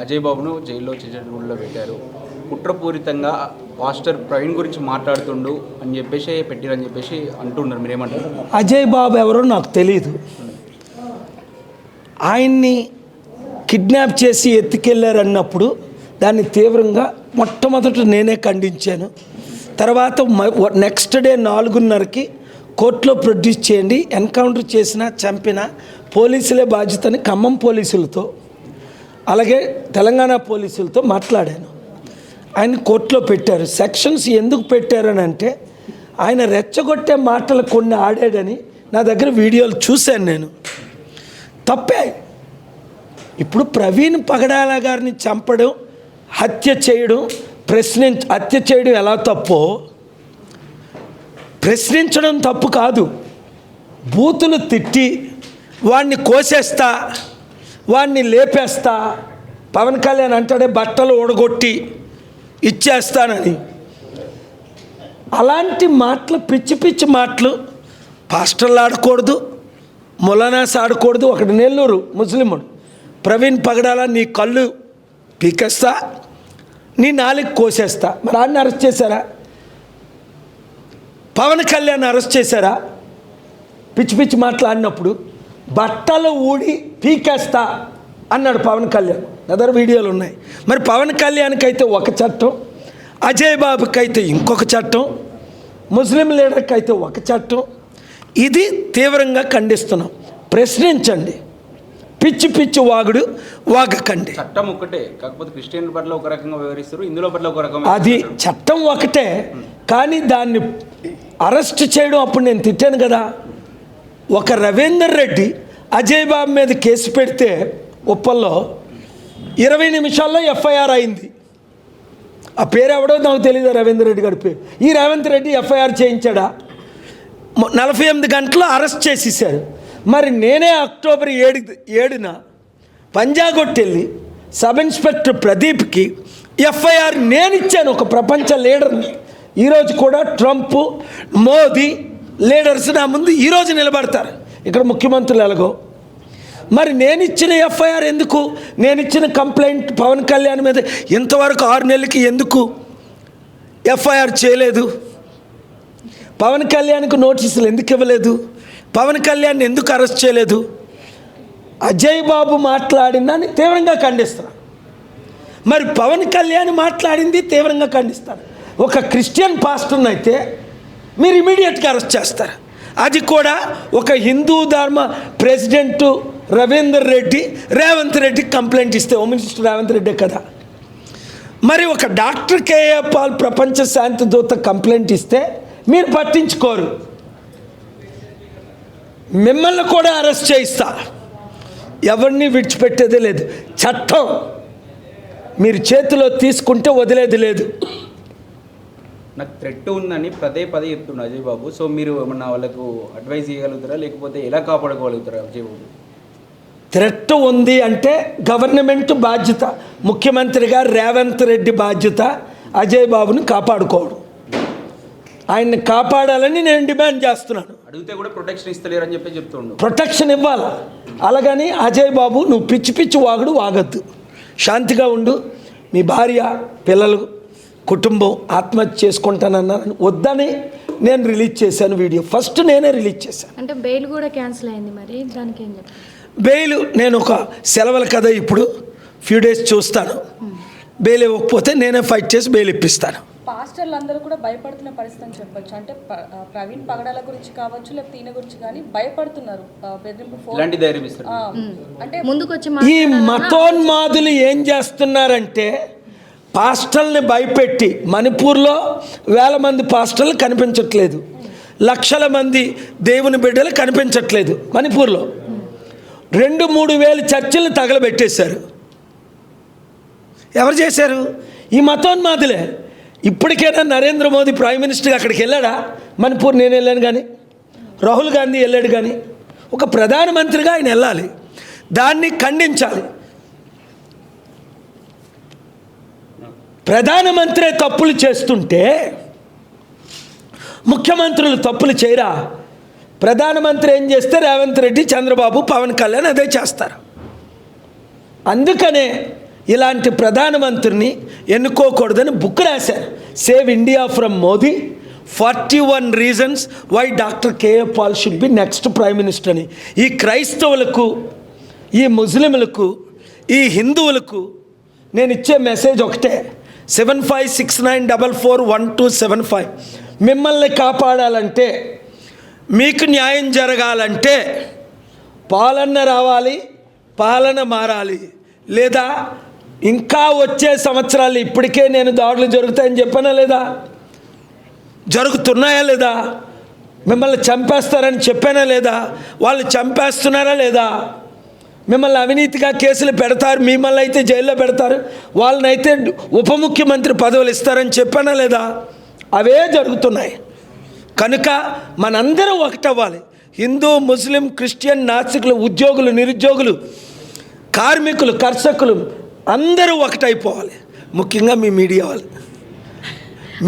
అజయ్ బాబును జైల్లో చిచ్చడగూడలో పెట్టారు. కుట్రపూరితంగా పాస్టర్ ప్రవీణ్ గురించి మాట్లాడుతుండు అని చెప్పేసి పెట్టిరని చెప్పేసి అంటున్నారు. మీరేమంటారు? అజయ్ బాబు ఎవరో నాకు తెలియదు. ఆయన్ని కిడ్నాప్ చేసి ఎత్తుకెళ్ళారన్నప్పుడు దాన్ని తీవ్రంగా మొట్టమొదట నేనే ఖండించాను. తర్వాత నెక్స్ట్ డే 4:30కి కోర్టులో ప్రొడ్యూస్ చేయండి, ఎన్కౌంటర్ చేసినా చంపినా పోలీసులే బాధ్యతని ఖమ్మం పోలీసులతో అలాగే తెలంగాణ పోలీసులతో మాట్లాడాను. ఆయన కోర్టులో పెట్టారు. సెక్షన్స్ ఎందుకు పెట్టారని అంటే ఆయన రెచ్చగొట్టే మాటలు కొన్ని ఆడాడని నా దగ్గర వీడియోలు చూశాను నేను. తప్పే. ఇప్పుడు ప్రవీణ్ పగడాల గారిని చంపడం, హత్య చేయడం, హత్య చేయడం ఎలా తప్పో ప్రశ్నించడం తప్పు కాదు. బూతులు తిట్టి వాడిని కోసేస్తా, వాడిని లేపేస్తా, పవన్ కళ్యాణ్ అంటాడే బట్టలు ఓడగొట్టి ఇచ్చేస్తానని, అలాంటి మాటలు పిచ్చి పిచ్చి మాటలు పాస్టర్లు ఆడకూడదు, మొలానాస్ ఆడకూడదు. ఒకటి నెల్లూరు ముస్లిముడు ప్రవీణ్ పగడాల నీ కళ్ళు పీకేస్తా, నీ నాలుగు కోసేస్తా. మరి ఆయన అరెస్ట్ చేశారా? పవన్ కళ్యాణ్ అరెస్ట్ చేశారా? పిచ్చి పిచ్చి మాట్లాడినప్పుడు బట్టలు ఊడి పీకేస్తా అన్నాడు పవన్ కళ్యాణ్. అదర్ వీడియోలు ఉన్నాయి. మరి పవన్ కళ్యాణ్కి అయితే ఒక చట్టం, అజయ్ బాబుకి అయితే ఇంకొక చట్టం, ముస్లిం లీడర్కి అయితే ఒక చట్టం. ఇది తీవ్రంగా ఖండిస్తున్నాం. ప్రశ్నించండి, పిచ్చి పిచ్చి వాగుడు వాగకండి. చట్టం ఒకటే, కాకపోతే క్రిస్టియన్ పట్ల ఒక రకంగా వ్యవహరిస్తారు, ఇందులో పట్ల ఒక రకంగా. అది చట్టం ఒకటే, కానీ దాన్ని అరెస్ట్ చేయడం అప్పుడు నేను తిట్టాను కదా. ఒక రవీందర్ రెడ్డి అజయ్ బాబు మీద కేసు పెడితే ఉప్పల్లో 20 నిమిషాల్లో ఎఫ్ఐఆర్ అయింది. ఆ పేరు ఎవడో నాకు తెలియదు, రవీందర్ రెడ్డి గారి పేరు. ఈ రేవంత్ రెడ్డి ఎఫ్ఐఆర్ చేయించాడా? 48 గంటలు అరెస్ట్ చేసేసారు. మరి నేనే అక్టోబర్ 7న పంజాగొట్టెళ్ళి సబ్ ఇన్స్పెక్టర్ ప్రదీప్కి ఎఫ్ఐఆర్ నేను ఇచ్చాను, ఒక ప్రపంచ లీడర్ని. ఈరోజు కూడా ట్రంప్, మోదీ లీడర్స్ నా ముందు ఈరోజు నిలబడతారు, ఇక్కడ ముఖ్యమంత్రులు ఎలాగో. మరి నేను ఇచ్చిన ఎఫ్ఐఆర్ ఎందుకు, నేను ఇచ్చిన కంప్లైంట్ పవన్ కళ్యాణ్ మీద ఇంతవరకు 6 నెలలకి ఎందుకు ఎఫ్ఐఆర్ చేయలేదు? పవన్ కళ్యాణ్కి నోటీసులు ఎందుకు ఇవ్వలేదు? పవన్ కళ్యాణ్ ఎందుకు అరెస్ట్ చేయలేదు? అజయ్ బాబు మాట్లాడిందని తీవ్రంగా ఖండిస్తారు. మరి పవన్ కళ్యాణ్ మాట్లాడింది తీవ్రంగా ఖండిస్తారు. ఒక క్రిస్టియన్ పాస్టర్ని అయితే మీరు ఇమీడియట్గా అరెస్ట్ చేస్తారు. అది కూడా ఒక హిందూ ధర్మ ప్రెసిడెంటు రవీందర్ రెడ్డి రేవంత్ రెడ్డికి కంప్లైంట్ ఇస్తే, హోమ్ మినిస్టర్ రేవంత్ రెడ్డే కదా. మరి ఒక డాక్టర్ కేఏ పాల్ ప్రపంచ శాంతి దూత కంప్లైంట్ ఇస్తే మీరు పట్టించుకోరు. మిమ్మల్ని కూడా అరెస్ట్ చేయిస్తా, ఎవరిని విడిచిపెట్టేది లేదు. చట్టం మీరు చేతిలో తీసుకుంటే వదిలేది లేదు. నాకు థ్రెట్ ఉందని పదే చెప్తున్నాడు అజయ్ బాబు. సో మీరు ఏమన్నా వాళ్ళకు అడ్వైజ్ చేయగలుగుతారా, లేకపోతే ఎలా కాపాడుకోగలుగుతారా అజయ్ బాబు? థ్రెట్ ఉంది అంటే గవర్నమెంట్ బాధ్యత, ముఖ్యమంత్రిగా రేవంత్ రెడ్డి బాధ్యత అజయ్ బాబుని కాపాడుకోవడం. ఆయన్ని కాపాడాలని నేను డిమాండ్ చేస్తున్నాను. అడిగితే కూడా ప్రొటెక్షన్ ఇస్తలేరని చెప్పి చెప్తుండు. ప్రొటెక్షన్ ఇవ్వాలి. అలాగని అజయ్ బాబు నువ్వు పిచ్చి పిచ్చి వాగుడు వాగద్దు, శాంతిగా ఉండు. మీ భార్య, పిల్లలు, కుటుంబం ఆత్మహత్య చేసుకుంటానన్నారని వద్దని నేను రిలీజ్ చేశాను వీడియో. ఫస్ట్ నేనే రిలీజ్ చేశాను. అంటే బెయిల్ కూడా క్యాన్సిల్ అయింది, మరి దానికి ఏం చెప్తాను? బెయిల్ నేను ఒక సెలవులు కదా, ఇప్పుడు ఫ్యూ డేస్ చూస్తాను. బెయిల్ ఇవ్వకపోతే నేనే ఫైట్ చేసి బెయిల్ ఇప్పిస్తాను. పాస్టర్లు అందరూ కూడా భయపడుతున్న పరిస్థితి అని చెప్పొచ్చు. అంటే ప్రవీణ్ పగడాల గురించి కావచ్చు, లేకపోతే ఈయన గురించి కానీ భయపడుతున్నారు. అంటే ముందుకొచ్చి ఈ మతోన్మాదులు ఏం చేస్తున్నారంటే పాస్టర్ని భయపెట్టి, మణిపూర్లో 1000 మంది పాస్టర్లు కనిపించట్లేదు, లక్షల మంది దేవుని బిడ్డలు కనిపించట్లేదు. మణిపూర్లో 2-3 వేల చర్చిలను తగలబెట్టేశారు. ఎవరు చేశారు? ఈ మతోన్మాదులే. ఇప్పటికైనా నరేంద్ర మోదీ ప్రైమ్ మినిస్టర్గా అక్కడికి వెళ్ళాడా? మణిపూర్ నేను వెళ్ళాను కానీ, రాహుల్ గాంధీ వెళ్ళాడు కానీ, ఒక ప్రధానమంత్రిగా ఆయన వెళ్ళాలి, దాన్ని ఖండించాలి. ప్రధానమంత్రి తప్పులు చేస్తుంటే ముఖ్యమంత్రులు తప్పులు చేయరా? ప్రధానమంత్రి ఏం చేస్తే రేవంత్ రెడ్డి, చంద్రబాబు, పవన్ కళ్యాణ్ అదే చేస్తారు. అందుకనే ఇలాంటి ప్రధానమంత్రిని ఎన్నుకోకూడదని బుక్ రాశారు. Save India from Modi, 41 reasons why doctor K A Paul should be next prime minister అని. ఈ క్రైస్తవులకు, ఈ ముస్లింలకు, ఈ హిందువులకు నేను ఇచ్చే మెసేజ్ ఒకటే, 7569441275. మిమ్మల్ని కాపాడాలంటే, మీకు న్యాయం జరగాలంటే పాలన రావాలి, పాలన మారాలి. లేదా ఇంకా వచ్చే సంవత్సరాలు, ఇప్పటికే నేను దాడులు జరుగుతాయని చెప్పానా లేదా? జరుగుతున్నాయా లేదా? మిమ్మల్ని చంపేస్తారని చెప్పానా లేదా? వాళ్ళు చంపేస్తున్నారా లేదా? మిమ్మల్ని అవినీతిగా కేసులు పెడతారు, మిమ్మల్ని అయితే జైల్లో పెడతారు, వాళ్ళనైతే ఉప ముఖ్యమంత్రి పదవులు ఇస్తారని చెప్పానా లేదా? అవే జరుగుతున్నాయి. కనుక మనందరం ఒకటవ్వాలి. హిందూ, ముస్లిం, క్రిస్టియన్, నాస్తికులు, ఉద్యోగులు, నిరుద్యోగులు, కార్మికులు, కర్షకులు అందరూ ఒకటైపోవాలి. ముఖ్యంగా మీ మీడియా వాళ్ళు.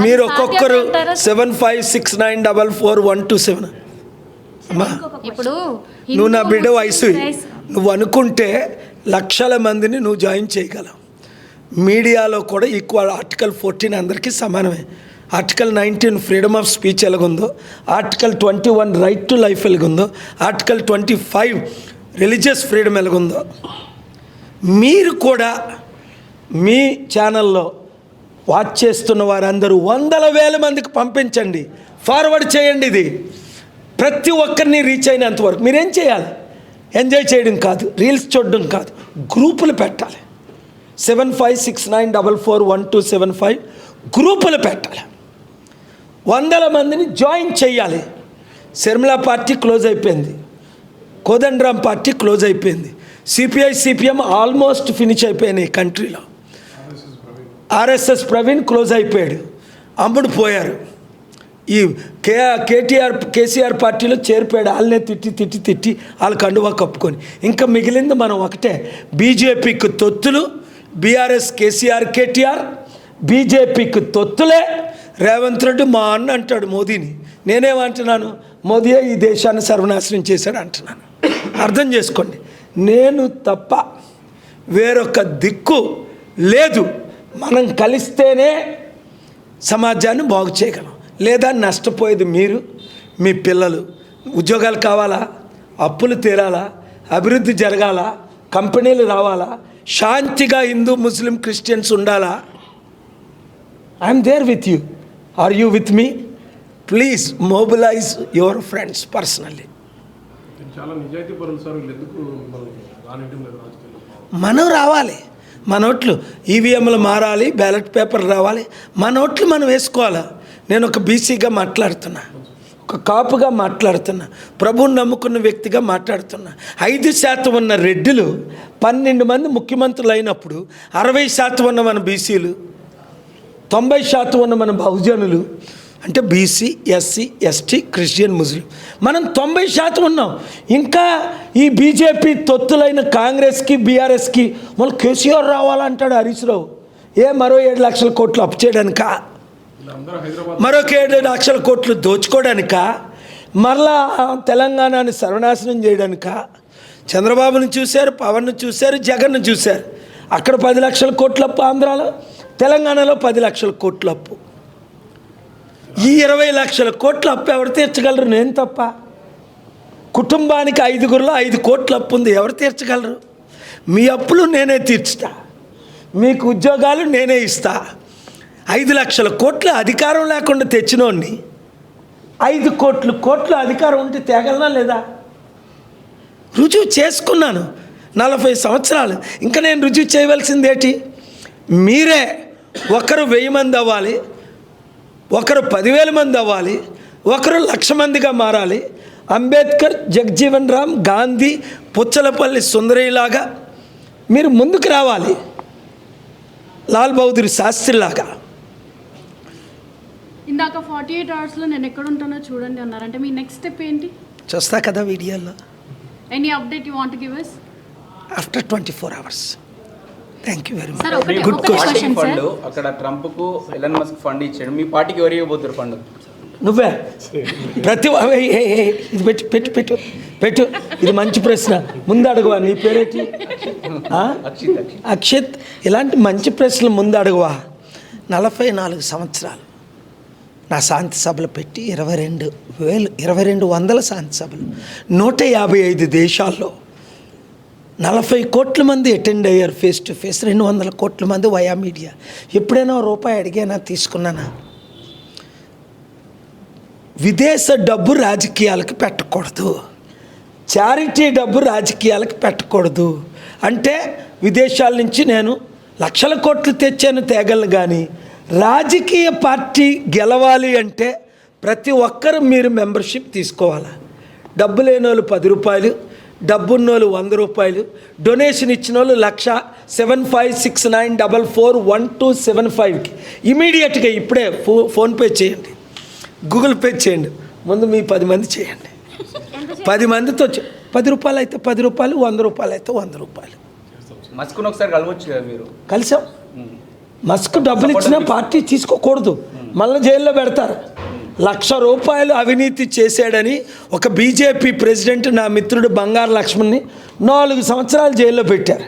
మీరు ఒక్కొక్కరు 7569441275. అమ్మా, ఇప్పుడు నువ్వు నా బిడ్డ వయసు, నువ్వు అనుకుంటే లక్షల మందిని నువ్వు జాయిన్ చేయగలవు. మీడియాలో కూడా ఈక్వల్. ఆర్టికల్ 14 అందరికీ సమానమే. ఆర్టికల్ 19 ఫ్రీడమ్ ఆఫ్ స్పీచ్ ఎలాగుందో, ఆర్టికల్ 21 రైట్ టు లైఫ్ ఎలాగుందో, ఆర్టికల్ 25 రిలీజియస్ ఫ్రీడమ్ ఎలాగుందో, మీరు కూడా మీ ఛానల్లో వాచ్ చేస్తున్న వారందరూ 100,000 మందికి పంపించండి, ఫార్వర్డ్ చేయండి. ఇది ప్రతి ఒక్కరిని రీచ్ అయినంత వరకు మీరేం చేయాలి? ఎంజాయ్ చేయడం కాదు, రీల్స్ చూడడం కాదు, గ్రూపులు పెట్టాలి. 7569441275 గ్రూపులు పెట్టాలి. 100 మందిని జాయిన్ చేయాలి. శర్మిల పార్టీ క్లోజ్ అయిపోయింది, కోదండరాం పార్టీ క్లోజ్ అయిపోయింది, సిపిఐ సిపిఎం ఆల్మోస్ట్ ఫినిష్ అయిపోయినాయి కంట్రీలో. ఆర్ఎస్ఎస్ ప్రవీణ్ క్లోజ్ అయిపోయాడు, అమ్ముడు పోయారు. ఈ కేసీఆర్ పార్టీలో చేరిపోయాడు, వాళ్ళనే తిట్టి వాళ్ళ కండువా కప్పుకొని. ఇంకా మిగిలింది మనం ఒకటే, బీజేపీకి తొత్తులు, బీఆర్ఎస్ కేసీఆర్ కేటీఆర్, బీజేపీకి తొత్తులే. రేవంత్ రెడ్డి మా అన్న అంటాడు మోదీని, నేనేమంటున్నాను? మోదీయే ఈ దేశాన్ని సర్వనాశనం చేశాడు అంటున్నాను. అర్థం చేసుకోండి. నేను తప్ప వేరొక దిక్కు లేదు. మనం కలిస్తేనే సమాజాన్ని బాగు చేయగలం. లేదా నష్టపోయేది మీరు, మీ పిల్లలు. ఉద్యోగాలు కావాలా, అప్పులు తీరాలా, అభివృద్ధి జరగాల, కంపెనీలు రావాలా, శాంతిగా హిందూ, ముస్లిం, క్రిస్టియన్స్ ఉండాలా? I'm there with you. Are you with me? Please mobilise your friends personally. చాలా నిజాయితీ పరులు సార్, వీళ్ళు ఎందుకు రానివ్వడం లేదు రాజకీయాల్లో? మనం రావాలి, మన ఓట్లు ఈవీఎంలు మారాలి, బ్యాలెట్ పేపర్ రావాలి, మన ఓట్లు మనం వేసుకోవాలా. నేను ఒక బీసీగా మాట్లాడుతున్నా, ఒక కాపుగా మాట్లాడుతున్నా, ప్రభువుని నమ్ముకున్న వ్యక్తిగా మాట్లాడుతున్నా. 5% ఉన్న రెడ్డిలు 12 మంది ముఖ్యమంత్రులు అయినప్పుడు 60% ఉన్న మన బీసీలు, 90% ఉన్న మన బహుజనులు, అంటే బీసీ, ఎస్సీ, ఎస్టీ, క్రిస్టియన్, ముస్లిం, మనం 90% ఉన్నాం. ఇంకా ఈ బీజేపీ తొత్తులైన కాంగ్రెస్కి, బీఆర్ఎస్కి మళ్ళీ కేసీఆర్ రావాలంటాడు హరీష్ రావు. మరో 7 లక్షల కోట్లు అప్పు చేయడానికా? మరొక 7 లక్షల కోట్లు దోచుకోవడానికా? మరలా తెలంగాణని సర్వనాశనం చేయడానికా? చంద్రబాబుని చూశారు, పవన్ను చూశారు, జగన్ను చూశారు. అక్కడ 10 లక్షల కోట్ల అప్పు ఆంధ్రాలో, తెలంగాణలో 10 లక్షల కోట్ల అప్పు. ఈ 20 లక్షల కోట్ల అప్పు ఎవరు తీర్చగలరు? నేను తప్ప. కుటుంబానికి 5గురిలో 5 కోట్ల అప్పు ఉంది, ఎవరు తీర్చగలరు? మీ అప్పులు నేనే తీర్చుతా, మీకు ఉద్యోగాలు నేనే ఇస్తా. 5 లక్షల కోట్ల అధికారం లేకుండా తెచ్చినోడిని 5 కోట్ల అధికారం ఉంటే తేగలనా లేదా? రుజువు చేసుకున్నాను 40 సంవత్సరాలు. ఇంకా నేను రుజువు చేయవలసింది ఏంటి? మీరే ఒకరు 1000 మంది అవ్వాలి, ఒకరు 10,000 మంది అవ్వాలి, ఒకరు 1,00,000 మందిగా మారాలి. అంబేద్కర్, జగజీవన్ రామ్, గాంధీ, పుచ్చలపల్లి సుందరయ్యలాగా మీరు ముందుకు రావాలి, లాల్ బహదూర్ శాస్త్రిలాగా. ఇందాక 48 అవర్స్లో నేను ఎక్కడ ఉంటానో చూడండి అన్నారంటే మీ నెక్స్ట్ స్టెప్ ఏంటి? చూస్తా కదా వీడియోలో. Any update you want to give us? After 24 hours. Thank you very much. Sir ఒకటి good question. Question sir. Fund అక్కడ ట్రంప్కు ఎలన్ మస్క్ ఫండ్ ఇచ్చాడు, మీ పార్టీకి ఎవరు ఇవ్వబోతున్నారు ఫండ్? నువ్వే ప్రతి ఇది పెట్టు పెట్టు పెట్టు పెట్టు ఇది మంచి ప్రశ్న. ముందు అడగవా? నీ పేరేంటి? అక్షిత్. ఇలాంటి మంచి ప్రశ్నలు ముందు అడగవా? 44 సంవత్సరాలు నా శాంతి సభలు పెట్టి 2200 శాంతి సభలు 155 దేశాల్లో 40 కోట్ల మంది అటెండ్ అయ్యారు ఫేస్ టు ఫేస్, 200 కోట్ల మంది వయా మీడియా. ఎప్పుడైనా రూపాయి అడిగానా, తీసుకున్నానా? విదేశ డబ్బు రాజకీయాలకు పెట్టకూడదు, చారిటీ డబ్బు రాజకీయాలకు పెట్టకూడదు అంటే విదేశాల నుంచి నేను లక్షల కోట్లు తెచ్చాను తేగలను. కానీ రాజకీయ పార్టీ గెలవాలి అంటే ప్రతి ఒక్కరు మీరు మెంబర్షిప్ తీసుకోవాలి. డబ్బు లేని వాళ్ళు 10 రూపాయలు, డబ్బున్నోళ్ళు 100 రూపాయలు, డొనేషన్ ఇచ్చిన వాళ్ళు 1,7569441275కి ఇమీడియట్గా ఇప్పుడే ఫోన్పే చేయండి, గూగుల్ పే చేయండి. ముందు మీ 10 మంది చేయండి. 10 మందితో 10 రూపాయలు అయితే 10 రూపాయలు, 100 రూపాయలు అయితే 100 రూపాయలు. మస్కుని ఒకసారి కలవచ్చు కదా మీరు. కలిసాం. మస్క్ డబ్బులు ఇచ్చినా పార్టీ తీసుకోకూడదు, మళ్ళీ జైల్లో పెడతారు. 1,00,000 రూపాయలు అవినీతి చేశాడని ఒక బీజేపీ ప్రెసిడెంట్ నా మిత్రుడు బంగారు లక్ష్మణ్ని 4 సంవత్సరాలు జైల్లో పెట్టారు.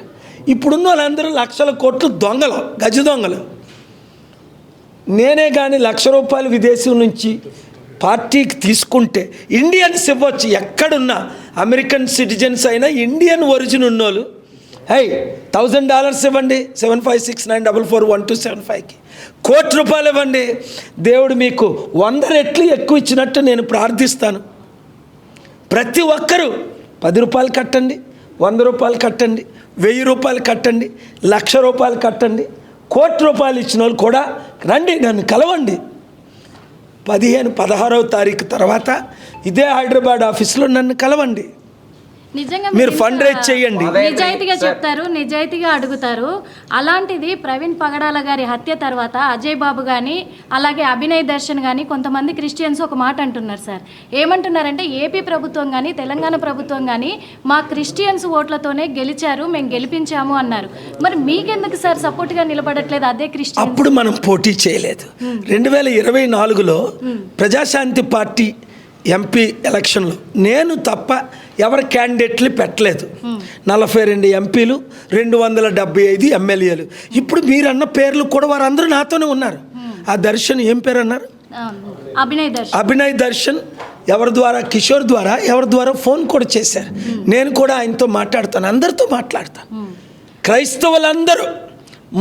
ఇప్పుడున్న వాళ్ళందరూ లక్షల కోట్లు దొంగలు, గజ దొంగలు. నేనే కానీ 1,00,000 రూపాయలు విదేశం నుంచి పార్టీకి తీసుకుంటే ఇండియన్స్ ఇవ్వచ్చు. ఎక్కడున్నా అమెరికన్ సిటిజన్స్ అయినా ఇండియన్ ఒరిజిన్ ఉన్నోళ్ళు $1,000 ఇవ్వండి, 7569441275కి. 1,00,00,000 రూపాయలు ఇవ్వండి, దేవుడు మీకు 100 రెట్లు ఎక్కువ ఇచ్చినట్టు నేను ప్రార్థిస్తాను. ప్రతి ఒక్కరూ 10 రూపాయలు కట్టండి, 100 రూపాయలు కట్టండి, 1000 రూపాయలు కట్టండి, 1,00,000 రూపాయలు కట్టండి. 1,00,00,000 రూపాయలు ఇచ్చిన వాళ్ళు కూడా రండి, నన్ను కలవండి. 16వ తారీఖు తర్వాత ఇదే హైదరాబాద్ ఆఫీస్లో నన్ను కలవండి. నిజంగా మీరు ఫండ్ రైజ్ చేయండి. నిజాయితీగా చెప్తారు, నిజాయితీగా అడుగుతారు. అలాంటిది ప్రవీణ్ పగడాల గారి హత్య తర్వాత అజయ్ బాబు కానీ అలాగే అభినయ్ దర్శన్ కానీ కొంతమంది క్రిస్టియన్స్ ఒక మాట అంటున్నారు సార్. ఏమంటున్నారంటే ఏపీ ప్రభుత్వం కానీ తెలంగాణ ప్రభుత్వం కానీ మా క్రిస్టియన్స్ ఓట్లతోనే గెలిచారు, మేము గెలిపించాము అన్నారు. మరి మీకెందుకు సార్ సపోర్ట్గా నిలబడట్లేదు అదే క్రిస్టియన్? అప్పుడు మనం పోటీ చేయలేదు. 2024లో ప్రజాశాంతి పార్టీ ఎంపీ ఎలక్షన్లో నేను తప్ప ఎవరి క్యాండిడేట్లు పెట్టలేదు. 42 ఎంపీలు, 275 ఎమ్మెల్యేలు. ఇప్పుడు మీరన్న పేర్లు కూడా వారందరూ నాతోనే ఉన్నారు. ఆ దర్శన్ ఏం పేరు అన్నారు? అభినయ్ దర్శన్ ఎవరి ద్వారా, కిషోర్ ద్వారా ఎవరి ద్వారా ఫోన్ కూడా చేశారు. నేను కూడా ఆయనతో మాట్లాడతాను, అందరితో మాట్లాడతాను. క్రైస్తవులందరూ,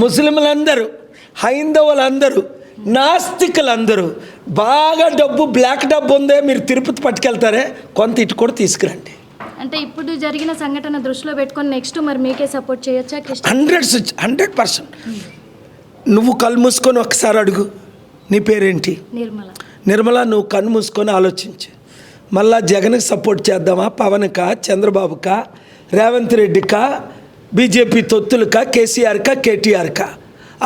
ముస్లింలందరూ, హైందవులందరూ, నాస్తికులందరూ బాగా డబ్బు, బ్లాక్ డబ్బు ఉందే, మీరు తిరుపతి పట్టుకెళ్తారే, కొంత ఇటు కూడా తీసుకురండి. అంటే ఇప్పుడు జరిగిన సంఘటన దృష్టిలో పెట్టుకొని నెక్స్ట్ మరి మీకే సపోర్ట్ చేయొచ్చా? 100%. నువ్వు కళ్ళు మూసుకొని ఒకసారి అడుగు, నీ పేరేంటి? నిర్మల. నువ్వు కన్ను మూసుకొని ఆలోచించు. మళ్ళా జగన్కి సపోర్ట్ చేద్దామా, పవన్కా, చంద్రబాబుకా, రేవంత్ రెడ్డికా, బీజేపీ తొత్తులకా, కేసీఆర్కా, కేటీఆర్కా,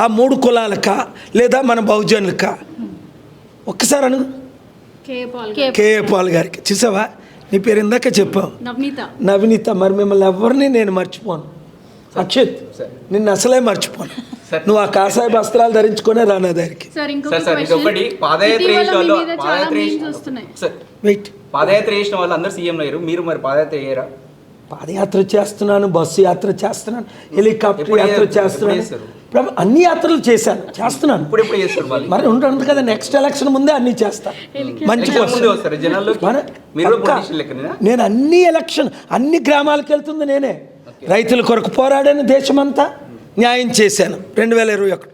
ఆ 3 కులాలకా, లేదా మన బహుజనులకా? ఒక్కసారి అను. కేఏ పాల్ గారికి. చూసావా, నీ పేరు ఇందాక చెప్పావు, నవనీత. మరి మిమ్మల్ని ఎవరిని నేను మర్చిపోను. అక్షిత్, నిన్ను అసలే మర్చిపోను. నువ్వు ఆ కాషాయ వస్త్రాలు ధరించుకునే రానా దగ్గరికి. పాదయాత్ర చేసిన వాళ్ళు అందరూ సీఎం అయ్యారు, మీరు మరి పాదయాత్ర అయ్యారా? పాదయాత్ర చేస్తున్నాను, బస్సు యాత్ర చేస్తున్నాను, హెలికాప్టర్ యాత్ర చేస్తున్నాను, అన్ని యాత్రలు చేస్తున్నాను. మరి ఉండదు కదా, నెక్స్ట్ ఎలక్షన్ ముందే అన్ని చేస్తాను. మంచి నేను అన్ని ఎలక్షన్, అన్ని గ్రామాలకు వెళ్తుంది నేనే. రైతుల కొరకు పోరాడాను, దేశమంతా న్యాయం చేశాను. 2021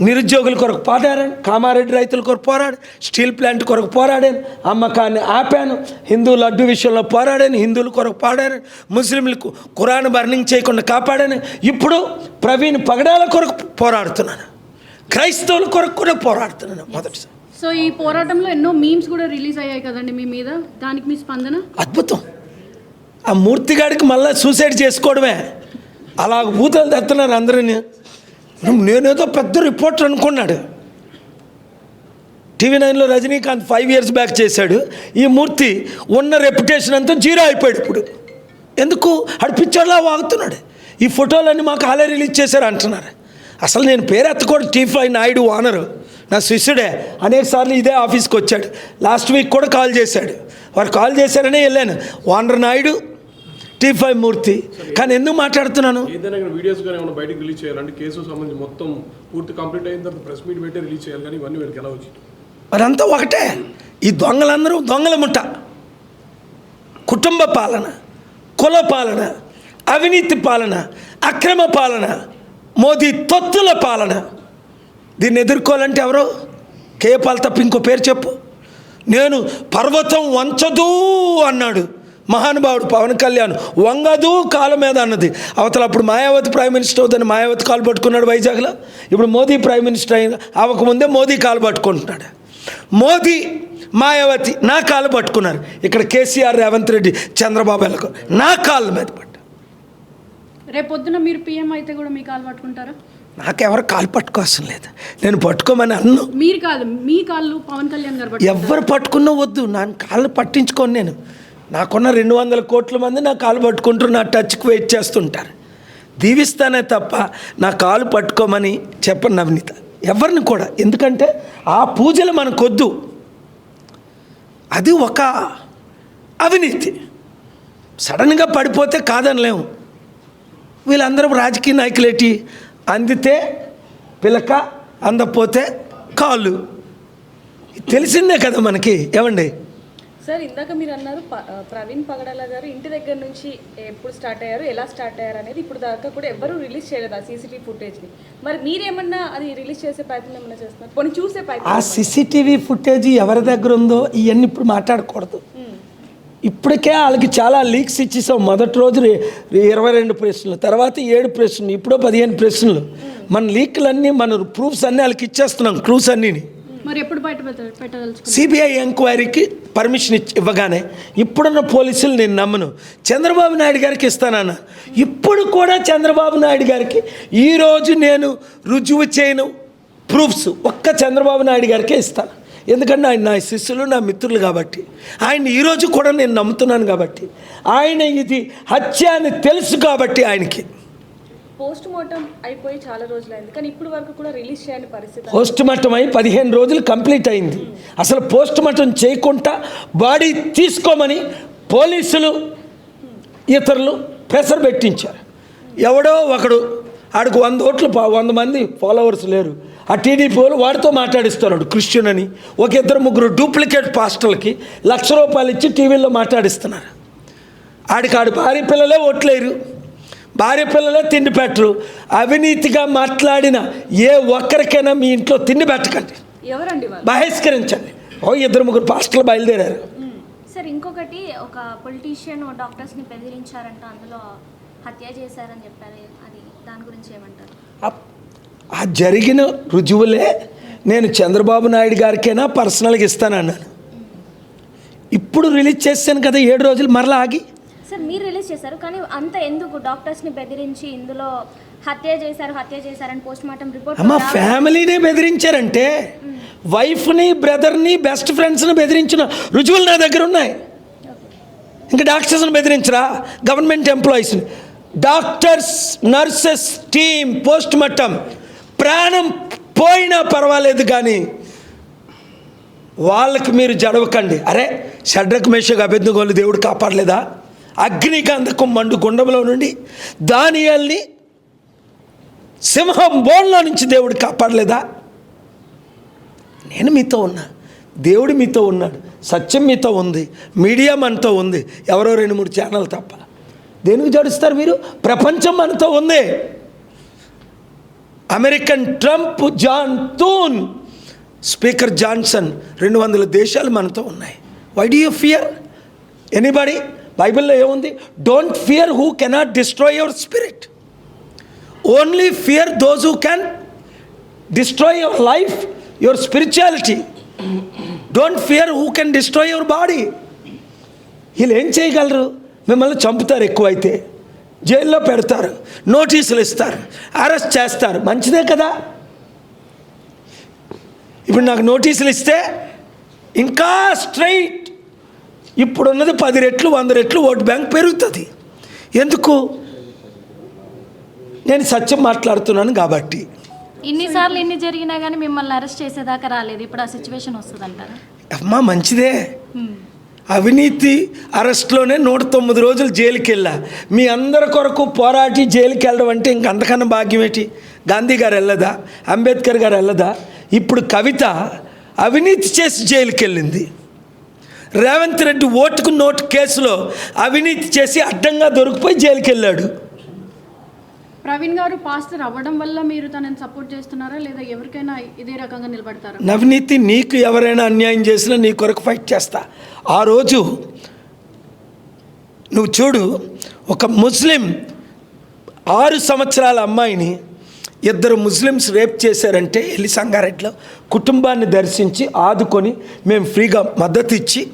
నిరుద్యోగుల కొరకు పోరాడాను, కామారెడ్డి రైతుల కొరకు పోరాడాను, స్టీల్ ప్లాంట్ కొరకు పోరాడాను, అమ్మకాన్ని ఆపాను, హిందూ లడ్డు విషయంలో పోరాడాను, హిందువుల కొరకు పోరాడాను, ముస్లింలకు ఖురాన్ బర్నింగ్ చేయకుండా కాపాడాను. ఇప్పుడు ప్రవీణ్ పగడాల కొరకు పోరాడుతున్నాను, క్రైస్తవుల కొరకు కూడా పోరాడుతున్నాను మొదటిసారి. సో ఈ పోరాటంలో ఎన్నో మీమ్స్ కూడా రిలీజ్ అయ్యాయి కదండి మీ మీద, దానికి మీ స్పందన? అద్భుతం. ఆ మూర్తిగాడికి మళ్ళీ సూసైడ్ చేసుకోవడమే, అలా భూతాలు తెస్తున్నారు అందరినీ. నేనేదో పెద్ద రిపోర్టర్ అనుకున్నాడు. TV9లో రజనీకాంత్ 5 years బ్యాక్ చేశాడు. ఈ మూర్తి ఉన్న రెప్యుటేషన్ అంతా జీరో అయిపోయాడు. ఇప్పుడు ఎందుకు ఆడు పిక్చర్లా వాగుతున్నాడు. ఈ ఫోటోలన్నీ మాకు హాలే రిలీజ్ చేశారు అంటున్నారు. అసలు నేను పేరు ఎత్తకూడదు. T5 నాయుడు ఓనరు, నా శిష్యుడే అనేకసార్లు ఇదే ఆఫీస్కి వచ్చాడు. లాస్ట్ వీక్ కూడా కాల్ చేశాడు. వారు కాల్ చేశారనే వెళ్ళాను. వానర్ నాయుడు, T5 మూర్తి. కానీ ఎందుకు మాట్లాడుతున్నాను? ఏదైనా వీడియోస్ కానీ ఏమైనా బయటకు రిలీజ్ చేయాలంటే కేసు సంబంధించి మొత్తం పూర్తి కంప్లీట్ అయిన తర్వాత ప్రెస్ మీట్ పెట్టి రిలీజ్ చేయాలి, కానీ ఇవన్నీ వీళ్ళకి ఎలా వచ్చి మరంతా ఒకటే. ఈ దొంగలందరూ దొంగల ముఠ, కుటుంబ పాలన, కుల పాలన, అవినీతి పాలన, అక్రమ పాలన, మోదీ తొత్తుల పాలన. దీన్ని ఎదుర్కోవాలంటే ఎవరో కేపాల్ తప్ప ఇంకో పేరు చెప్పు. నేను పర్వతం వంచదు అన్నాడు మహానుభావుడు పవన్ కళ్యాణ్. వంగదు కాళ్ళ మీద అన్నది. అవతల అప్పుడు మాయావతి ప్రైమ్ మినిస్టర్ అవుతుంది, మాయావతి కాలు పట్టుకున్నాడు వైజాగ్లో. ఇప్పుడు మోదీ ప్రైమ్ మినిస్టర్ అయిన అవ్వకముందే మోదీ కాలు పట్టుకుంటున్నాడు. మోదీ మాయావతి నా కాలు పట్టుకున్నారు. ఇక్కడ కేసీఆర్, రేవంత్ రెడ్డి, చంద్రబాబు ఎలకు నా కాళ్ళ మీద పట్టు. రేపు పొద్దున మీరు PM అయితే కూడా మీ కాలు పట్టుకుంటారా? నాకెవరు కాలు పట్టుకోవాల్సిన లేదు, నేను పట్టుకోమని అన్ను. మీరు కాదు, మీ కాళ్ళు పవన్ కళ్యాణ్ గారు ఎవరు పట్టుకున్నా వద్దు, నా కాళ్ళు పట్టించుకోను. నేను నాకున్న 200 కోట్ల మంది నా కాలు పట్టుకుంటారు, నా టచ్కి వెయిట్ చేస్తుంటారు. దీవిస్తానే తప్ప నా కాలు పట్టుకోమని చెప్పను నవనీత ఎవరిని కూడా. ఎందుకంటే ఆ పూజలు మనకొద్దు, అది ఒక అవినీతి. సడన్గా పడిపోతే కాదనలేము. వీళ్ళందరూ రాజకీయ నాయకులేటి, అందితే పిలక, అందపోతే కాళ్ళు, తెలిసిందే కదా మనకి. ఏమండి సార్, ఇందాక మీరు అన్నారు ప్రవీణ్ పగడాల గారు ఇంటి దగ్గర నుంచి ఎప్పుడు స్టార్ట్ అయ్యారు, ఎలా స్టార్ట్ అయ్యారు అనేది ఇప్పుడు దాకా కూడా ఎవరు రిలీజ్ చేయలేదు ఆ CCTV ఫుటేజ్ని. మరి మీరేమన్నా అది రిలీజ్ చేసే ప్రయత్నం ఏమన్నా చేస్తున్నారు, కొన్ని చూసే ప్రయత్నం? ఆ CCTV ఫుటేజ్ ఎవరి దగ్గర ఉందో ఇవన్నీ ఇప్పుడు మాట్లాడకూడదు. ఇప్పటికే వాళ్ళకి చాలా లీక్స్ ఇచ్చేసాం. మొదటి రోజు 22 ప్రశ్నలు, తర్వాత 7 ప్రశ్నలు, ఇప్పుడు 15 ప్రశ్నలు. మన లీక్లన్నీ, మన ప్రూఫ్స్ అన్నీ వాళ్ళకి ఇచ్చేస్తున్నాం, క్లూస్ అన్నీని. మరి ఎప్పుడు బయట పెట్టదలుచుకున్నారు? CBI ఎంక్వైరీకి పర్మిషన్ ఇవ్వగానే ఇప్పుడున్న పోలీసులు నేను నమ్మను. చంద్రబాబు నాయుడు గారికి ఇస్తానన్న. ఇప్పుడు కూడా చంద్రబాబు నాయుడు గారికి ఈరోజు నేను రుజువు చేయను ప్రూఫ్స్ ఒక్క చంద్రబాబు నాయుడు గారికే ఇస్తాను. ఎందుకంటే ఆయన నా శిష్యులు, నా మిత్రులు కాబట్టి. ఆయన ఈరోజు కూడా నేను నమ్ముతున్నాను కాబట్టి. ఆయన ఇది హత్య అని తెలుసు కాబట్టి ఆయనకి. పోస్ట్ మార్టం అయిపోయి చాలా రోజులైంది, కానీ ఇప్పుడు వరకు కూడా రిలీజ్ చేయని పరిస్థితి. పోస్ట్ మార్టం అయి 15 రోజులు కంప్లీట్ అయింది. అసలు పోస్ట్ మార్టం చేయకుండా బాడీ తీసుకోమని పోలీసులు, ఇతరులు ప్రెషర్ పెట్టించారు. ఎవడో ఒకడు ఆడికి 100 ఓట్లు, 100 మంది ఫాలోవర్స్ లేరు. ఆ TDP వాళ్ళు వాడితో మాట్లాడిస్తున్నాడు క్రిస్టియన్ అని. ఒక 2-3 డూప్లికేట్ పాస్టర్లకి ₹1,00,000 ఇచ్చి టీవీలో మాట్లాడిస్తున్నారు. ఆడి భార్య పిల్లలే ఓట్లేరు, భార్య పిల్లలే తిండి పెట్టరు. అవినీతిగా మాట్లాడిన ఏ ఒక్కరికైనా మీ ఇంట్లో తిండి పెట్టకండి, ఎవరండి వాళ్ళు? బహిష్కరించండి. 2-3 పాస్టర్లు బయలుదేరారు. సార్, ఇంకొకటి, ఒక పొలిటీషియన్ డాక్టర్స్ని బెదిరించారంట, అందులో హత్య చేశారని చెప్పారు. అది దాని గురించి ఏమంటారు? ఆ జరిగిన రుజువులే నేను చంద్రబాబు నాయుడు గారికైనా పర్సనల్గా ఇస్తానన్నాను. ఇప్పుడు రిలీజ్ చేశాను కదా 7 రోజులు, మరలా ఆగి. సార్, మీరు రిలీజ్ చేశారు, కానీ అంత ఎందుకు డాక్టర్స్ని బెదిరించి ఇందులో హత్య చేశారని పోస్ట్ మార్టం రిపోర్ట్? అమ్మ, ఫ్యామిలీనే బెదిరించారంటే వైఫ్ని, బ్రదర్ని, బెస్ట్ ఫ్రెండ్స్ని బెదిరించిన రుజువులు నా దగ్గర ఉన్నాయి. ఇంకా డాక్టర్స్ని బెదిరించరా? గవర్నమెంట్ ఎంప్లాయీస్ని, doctors, nurses team post mortem ప్రాణం పోయినా పర్వాలేదు, కానీ వాళ్ళకి మీరు జడవకండి. అరే, షడ్రక్ మేషక్ అబేద్నెగోలు దేవుడు కాపాడలేదా? అగ్నిగంధకం మండు గుండంలో నుండి దానియేలుని సింహం బోన్లో నుంచి దేవుడు కాపాడలేదా? నేను మీతో ఉన్నా, దేవుడు మీతో ఉన్నాడు, సత్యం మీతో ఉంది, మీడియా మనతో ఉంది, ఎవరో 2-3 ఛానల్ తప్ప. దేనికి జడుస్తారు మీరు? ప్రపంచం మనతో ఉంది. American Trump, John Thune, speaker Johnson, 200 దేశాలు మనతో ఉన్నాయి. Why do you fear anybody? బైబిల్లో ఏముంది? Don't fear who cannot destroy your spirit, only fear those who can destroy your life, your spirituality. Don't fear who can destroy your body. వీళ్ళు ఏం చేయగలరు? మిమ్మల్ని చంపుతారు, ఎక్కువైతే జైల్లో పెడతారు, నోటీసులు ఇస్తారు, అరెస్ట్ చేస్తారు. మంచిదే కదా. ఇప్పుడు నాకు నోటీసులు ఇస్తే ఇంకా స్ట్రైట్ ఇప్పుడున్నది 10 రెట్లు 100 రెట్లు ఓట్ బ్యాంక్ పెరుగుతుంది. ఎందుకు? నేను సత్యం మాట్లాడుతున్నాను కాబట్టి. ఇన్నిసార్లు ఇన్ని జరిగినా కానీ మిమ్మల్ని అరెస్ట్ చేసేదాకా రాలేదు, ఇప్పుడు ఆ సిచ్యువేషన్ వస్తుంది అంటారా? అమ్మా మంచిదే, అవినీతి అరెస్ట్లోనే 109 రోజులు జైలుకి వెళ్ళా. మీ అందరి కొరకు పోరాటి జైలుకి వెళ్ళడం అంటే ఇంక అంతకన్నా భాగ్యం ఏంటి? గాంధీ గారు వెళ్ళదా? అంబేద్కర్ గారు వెళ్ళదా? ఇప్పుడు కవిత అవినీతి చేసి జైలుకి వెళ్ళింది. రేవంత్ రెడ్డి ఓటుకు నోటు కేసులో అవినీతి చేసి అడ్డంగా దొరికిపోయి జైలుకి వెళ్ళాడు. ప్రవీణ్ గారు పాస్టర్ అవ్వడం వల్ల మీరు తనని సపోర్ట్ చేస్తున్నారా లేదా ఎవరికైనా ఇదే రకంగా నిలబడతారా? నవనీతి, నీకు ఎవరైనా అన్యాయం చేసినా నీ కొరకు ఫైట్ చేస్తా. ఆ రోజు నువ్వు చూడు, ఒక ముస్లిం 6 సంవత్సరాల అమ్మాయిని 2 ముస్లిమ్స్ రేప్ చేశారంటే వెళ్ళి సంగారెడ్డిలో కుటుంబాన్ని దర్శించి ఆదుకొని మేము ఫ్రీగా మద్దతు ఇచ్చి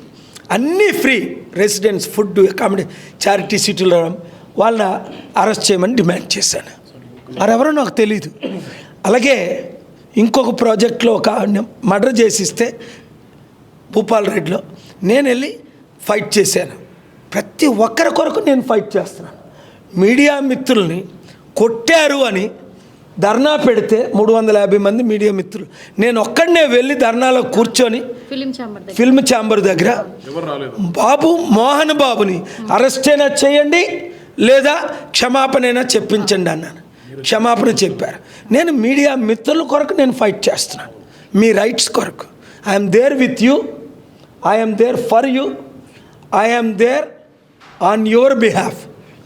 అన్నీ free, residence, food, accommodation, charity సీట్లు వాళ్ళని అరెస్ట్ చేయమని డిమాండ్ చేశాను. మరెవరో నాకు తెలియదు. అలాగే ఇంకొక ప్రాజెక్ట్లో ఒక మర్డర్ చేసిస్తే భూపాలరెడ్డిలో నేను వెళ్ళి ఫైట్ చేశాను. ప్రతి ఒక్కరి కొరకు నేను ఫైట్ చేస్తున్నాను. మీడియా మిత్రుల్ని కొట్టారు అని ధర్నా పెడితే 350 మంది మీడియా మిత్రులు, నేను ఒక్కడనే వెళ్ళి ధర్నాలో కూర్చొని ఫిల్మ్ ఛాంబర్ దగ్గర బాబు మోహన్ బాబుని అరెస్ట్ అయినా చేయండి లేదా క్షమాపణైనా చెప్పించండి అన్నాను. క్షమాపణ చెప్పారు. నేను మీడియా మిత్రుల కొరకు నేను ఫైట్ చేస్తున్నాను, మీ రైట్స్ కొరకు. I'm there with you, I'm there for you, I'm there on your behalf.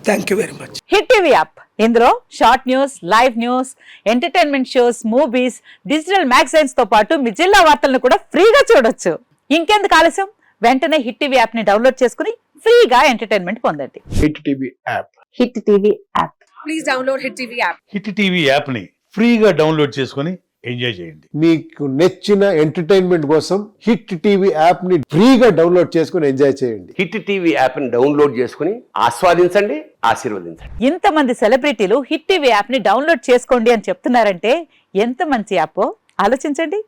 Thank you very much. Hit TV app, ఇందులో short news, live news, entertainment shows, movies, digital magazines తో పాటు మీ జిల్లా వార్తలను కూడా ఫ్రీగా చూడొచ్చు. ఇంకెందుకు ఆలస్యం, వెంటనే హిట్ టీవీ యాప్ ని డౌన్లోడ్ చేసుకుని ఫ్రీగా ఎంటర్టైన్మెంట్ పొందండి. Hit TV app. Hit TV app. Please download hit TV app. Hit TV app ని ఫ్రీగా డౌన్లోడ్ చేసుకుని ఎంజాయ్ చేయండి. మీకు నచ్చిన ఎంటర్టైన్మెంట్ కోసం హిట్ టీవీ యాప్ ని ఫ్రీగా డౌన్లోడ్ చేసుకుని ఎంజాయ్ చేయండి. హిట్ టీవీ యాప్ ని డౌన్లోడ్ చేసుకుని ఆస్వాదించండి, ఆశీర్వదించండి. ఇంతమంది సెలబ్రిటీలు హిట్ టీవీ యాప్ ని డౌన్లోడ్ చేసుకోండి అని చెప్తున్నారంటే ఎంత మంచి యాప్ ఆలోచించండి.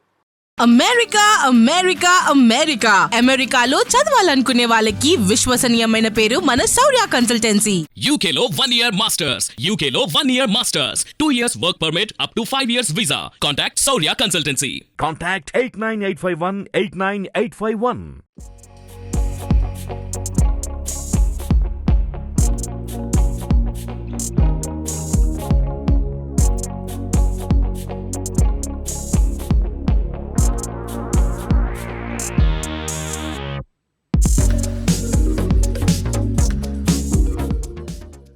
అమెరికా అమెరికా అమెరికా అమెరికాలో చదవాలనుకునే వాళ్ళకి విశ్వసనీయమైన పేరు మన శౌర్య కన్సల్టెన్సీ. UKలో 1 year masters, UKలో 1 year masters, 2 years work permit up to 5 years visa. Contact Saurya Consultancy. Contact 89851 89851.